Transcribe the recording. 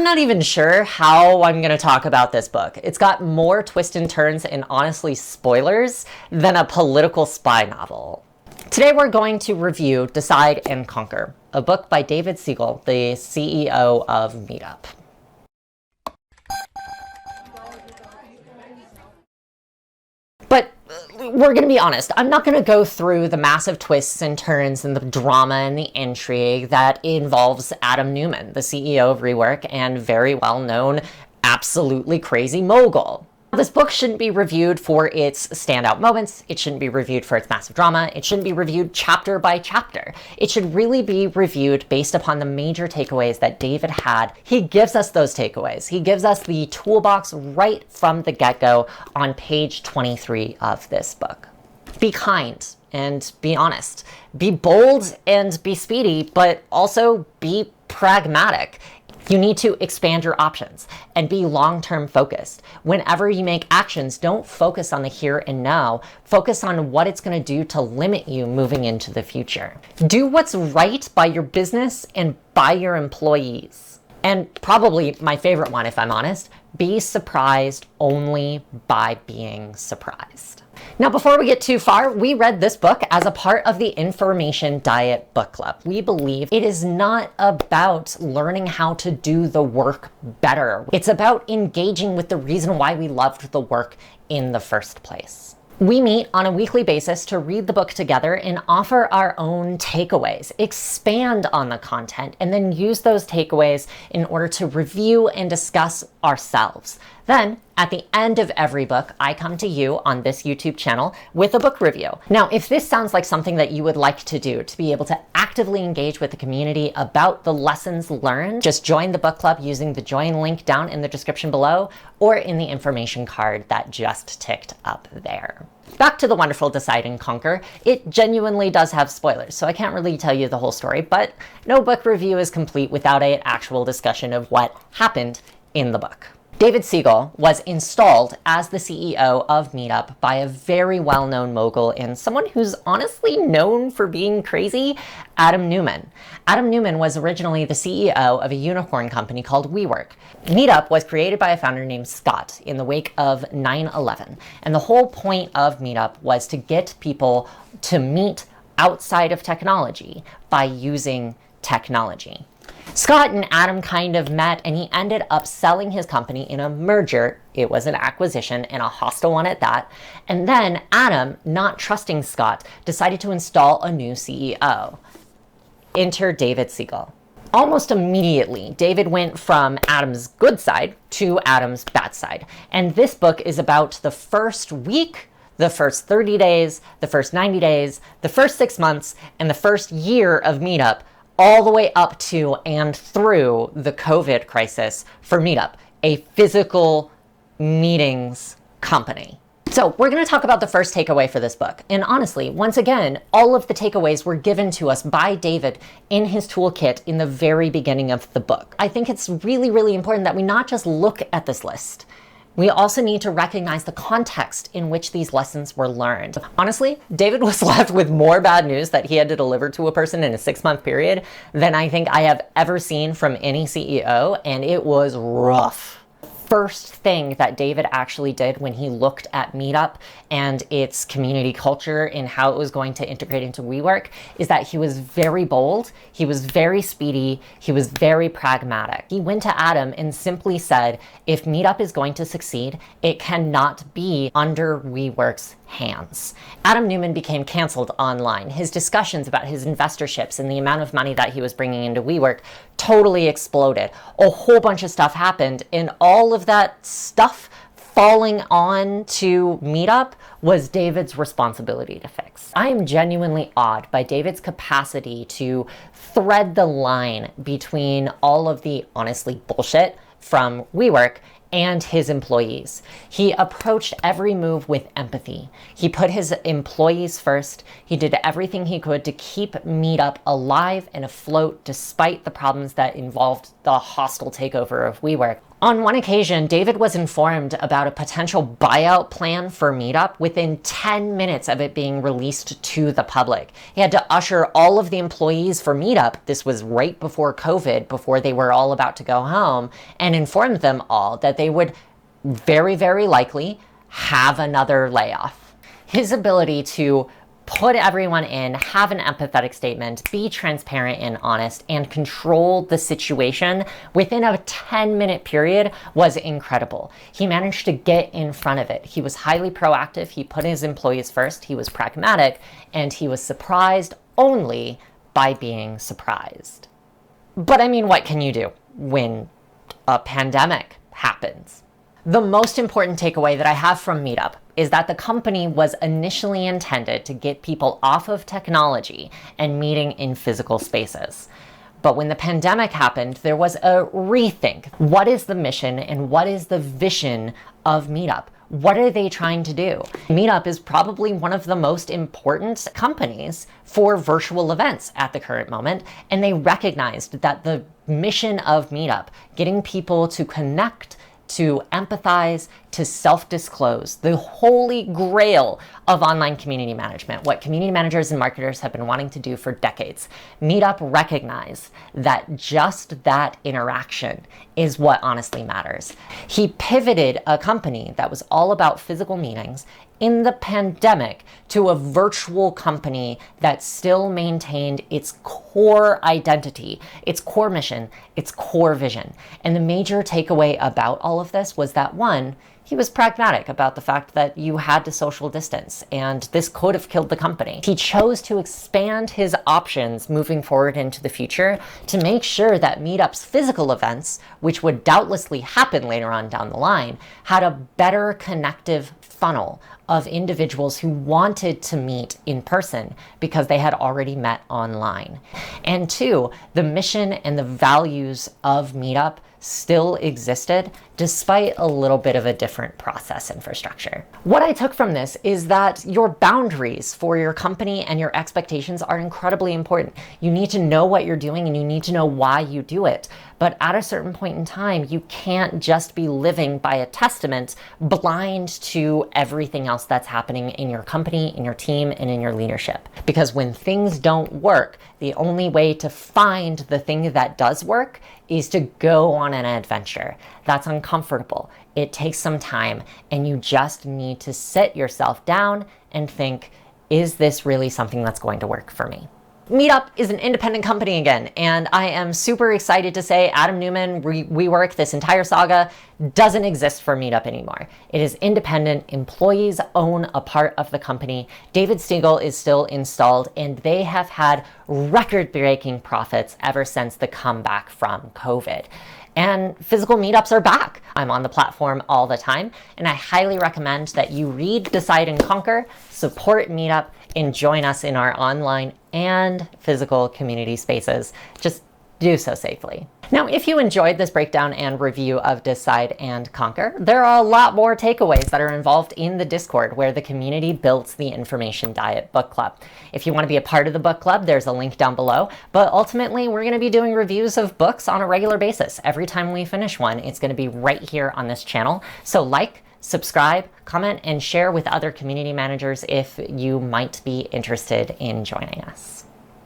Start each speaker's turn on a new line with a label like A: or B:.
A: not even sure how I'm going to talk about this book. It's got more twists and turns and honestly spoilers than a political spy novel. Today we're going to review Decide and Conquer, a book by David Siegel, the CEO of Meetup. But we're going to be honest, I'm not going to go through the massive twists and turns and the drama and the intrigue that involves Adam Neumann, the CEO of WeWork and very well-known, absolutely crazy mogul. This book shouldn't be reviewed for its standout moments. It shouldn't be reviewed for its massive drama. It shouldn't be reviewed chapter by chapter. It should really be reviewed based upon the major takeaways that David had. He gives us those takeaways. He gives us the toolbox right from the get-go on page 23 of this book. Be kind and be honest. Be bold and be speedy, but also be pragmatic. You need to expand your options and be long-term focused. Whenever you make actions, don't focus on the here and now. Focus on what it's going to do to limit you moving into the future. Do what's right by your business and by your employees. And probably my favorite one, if I'm honest, be surprised only by being surprised. Now, before we get too far, we read this book as a part of the Information Diet Book Club. We believe it is not about learning how to do the work better. It's about engaging with the reason why we loved the work in the first place. We meet on a weekly basis to read the book together and offer our own takeaways, expand on the content, and then use those takeaways in order to review and discuss ourselves. Then, at the end of every book, I come to you on this YouTube channel with a book review. Now, if this sounds like something that you would like to do to be able to actively engage with the community about the lessons learned, just join the book club using the join link down in the description below or in the information card that just ticked up there. Back to the wonderful Decide and Conquer. It genuinely does have spoilers, so I can't really tell you the whole story, but no book review is complete without an actual discussion of what happened in the book. David Siegel was installed as the CEO of Meetup by a very well-known mogul and someone who's honestly known for being crazy, Adam Neumann. Adam Neumann was originally the CEO of a unicorn company called WeWork. Meetup was created by a founder named Scott in the wake of 9/11, and the whole point of Meetup was to get people to meet outside of technology by using technology. Scott and Adam kind of met, and he ended up selling his company in a merger. It was an acquisition, and a hostile one at that. And then Adam, not trusting Scott, decided to install a new CEO. Enter David Siegel. Almost immediately, David went from Adam's good side to Adam's bad side. And this book is about the first week, the first 30 days, the first 90 days, the first 6 months, and the first year of Meetup, all the way up to and through the COVID crisis for Meetup, a physical meetings company. So we're going to talk about the first takeaway for this book. And honestly, once again, all of the takeaways were given to us by David in his toolkit in the very beginning of the book. I think it's really, really important that we not just look at this list. We also need to recognize the context in which these lessons were learned. Honestly, David was left with more bad news that he had to deliver to a person in a 6-month period than I think I have ever seen from any CEO, and it was rough. First thing that David actually did when he looked at Meetup and its community culture and how it was going to integrate into WeWork is that he was very bold, he was very speedy, he was very pragmatic. He went to Adam and simply said, if Meetup is going to succeed, it cannot be under WeWork's hands. Adam Neumann became canceled online. His discussions about his investorships and the amount of money that he was bringing into WeWork totally exploded. A whole bunch of stuff happened, and all of that stuff falling on to Meetup was David's responsibility to fix. I am genuinely awed by David's capacity to thread the line between all of the honestly bullshit from WeWork and his employees. He approached every move with empathy. He put his employees first. He did everything he could to keep Meetup alive and afloat despite the problems that involved the hostile takeover of WeWork. On one occasion, David was informed about a potential buyout plan for Meetup within 10 minutes of it being released to the public. He had to usher all of the employees for Meetup, this was right before COVID, before they were all about to go home, and informed them all that they would very, very likely have another layoff. His ability to put everyone in, have an empathetic statement, be transparent and honest, and control the situation within a 10-minute period was incredible. He managed to get in front of it. He was highly proactive. He put his employees first. He was pragmatic, and he was surprised only by being surprised. But I mean, what can you do when a pandemic happens? The most important takeaway that I have from Meetup is that the company was initially intended to get people off of technology and meeting in physical spaces. But when the pandemic happened, there was a rethink. What is the mission and what is the vision of Meetup? What are they trying to do? Meetup is probably one of the most important companies for virtual events at the current moment, and they recognized that the mission of Meetup, getting people to connect, to empathize, to self-disclose, the holy grail of online community management, what community managers and marketers have been wanting to do for decades. Meetup recognized that just that interaction is what honestly matters. He pivoted a company that was all about physical meetings in the pandemic to a virtual company that still maintained its core identity, its core mission, its core vision. And the major takeaway about all of this was that, one, he was pragmatic about the fact that you had to social distance, and this could have killed the company. He chose to expand his options moving forward into the future to make sure that Meetup's physical events, which would doubtlessly happen later on down the line, had a better connective funnel of individuals who wanted to meet in person because they had already met online. And two, the mission and the values of Meetup still existed despite a little bit of a different process infrastructure. What I took from this is that your boundaries for your company and your expectations are incredibly important. You need to know what you're doing and you need to know why you do it. But at a certain point in time, you can't just be living by a testament blind to everything else that's happening in your company, in your team, and in your leadership. Because when things don't work, the only way to find the thing that does work is to go on an adventure. That's uncomfortable. It takes some time, and you just need to sit yourself down and think, is this really something that's going to work for me? Meetup is an independent company again, and I am super excited to say Adam Neumann, WeWork, this entire saga doesn't exist for Meetup anymore. It is independent. Employees own a part of the company. David Siegel is still installed, and they have had record-breaking profits ever since the comeback from COVID. And physical meetups are back. I'm on the platform all the time, and I highly recommend that you read, decide, and conquer, support Meetup, and join us in our online and physical community spaces. Just do so safely. Now, if you enjoyed this breakdown and review of Decide and Conquer, there are a lot more takeaways that are involved in the Discord where the community builds the Information Diet Book Club. If you want to be a part of the book club, there's a link down below. But ultimately, we're going to be doing reviews of books on a regular basis. Every time we finish one, it's going to be right here on this channel. So like, subscribe, comment, and share with other community managers if you might be interested in joining us.